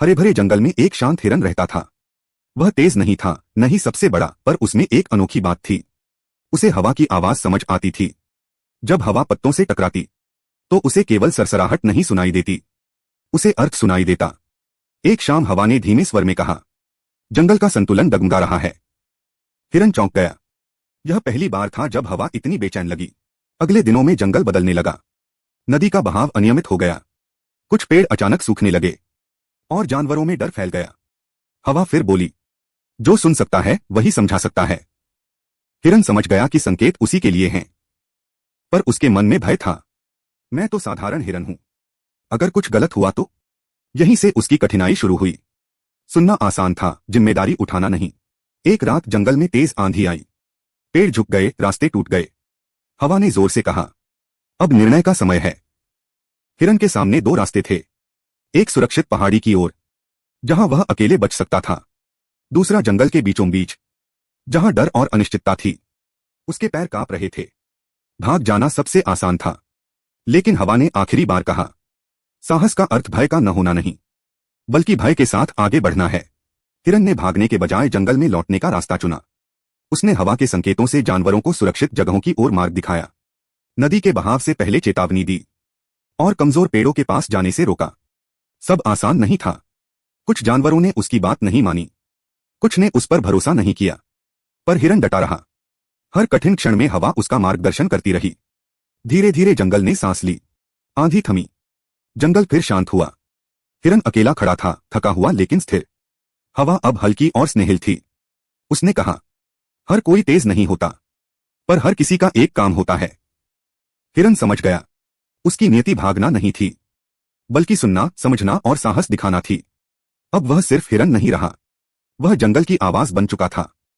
हरे भरे जंगल में एक शांत हिरन रहता था। वह तेज नहीं था, न ही सबसे बड़ा, पर उसमें एक अनोखी बात थी। उसे हवा की आवाज समझ आती थी। जब हवा पत्तों से टकराती तो उसे केवल सरसराहट नहीं सुनाई देती, उसे अर्थ सुनाई देता। एक शाम हवा ने धीमे स्वर में कहा, जंगल का संतुलन डगमगा रहा है। हिरन चौंक गया। यह पहली बार था जब हवा इतनी बेचैन लगी। अगले दिनों में जंगल बदलने लगा। नदी का बहाव अनियमित हो गया। कुछ पेड़ अचानक सूखने लगे और जानवरों में डर फैल गया। हवा फिर बोली, जो सुन सकता है वही समझा सकता है। हिरन समझ गया कि संकेत उसी के लिए हैं, पर उसके मन में भय था। मैं तो साधारण हिरन हूं, अगर कुछ गलत हुआ तो? यहीं से उसकी कठिनाई शुरू हुई। सुनना आसान था, जिम्मेदारी उठाना नहीं। एक रात जंगल में तेज आंधी आई। पेड़ झुक गए, रास्ते टूट गए। हवा ने जोर से कहा, अब निर्णय का समय है। हिरन के सामने दो रास्ते थे। एक सुरक्षित पहाड़ी की ओर, जहां वह अकेले बच सकता था। दूसरा जंगल के बीचों बीच, जहां डर और अनिश्चितता थी। उसके पैर कांप रहे थे। भाग जाना सबसे आसान था, लेकिन हवा ने आखिरी बार कहा, साहस का अर्थ भय का न होना नहीं, बल्कि भय के साथ आगे बढ़ना है। हिरन ने भागने के बजाय जंगल में लौटने का रास्ता चुना। उसने हवा के संकेतों से जानवरों को सुरक्षित जगहों की ओर मार्ग दिखाया, नदी के बहाव से पहले चेतावनी दी और कमजोर पेड़ों के पास जाने से रोका। सब आसान नहीं था। कुछ जानवरों ने उसकी बात नहीं मानी, कुछ ने उस पर भरोसा नहीं किया, पर हिरन डटा रहा। हर कठिन क्षण में हवा उसका मार्गदर्शन करती रही। धीरे धीरे जंगल ने सांस ली। आंधी थमी। जंगल फिर शांत हुआ। हिरन अकेला खड़ा था, थका हुआ लेकिन स्थिर। हवा अब हल्की और स्नेहिल थी। उसने कहा, हर कोई तेज नहीं होता, पर हर किसी का एक काम होता है। हिरन समझ गया, उसकी नियति भागना नहीं थी, बल्कि सुनना, समझना और साहस दिखाना थी। अब वह सिर्फ हिरन नहीं रहा, वह जंगल की आवाज बन चुका था।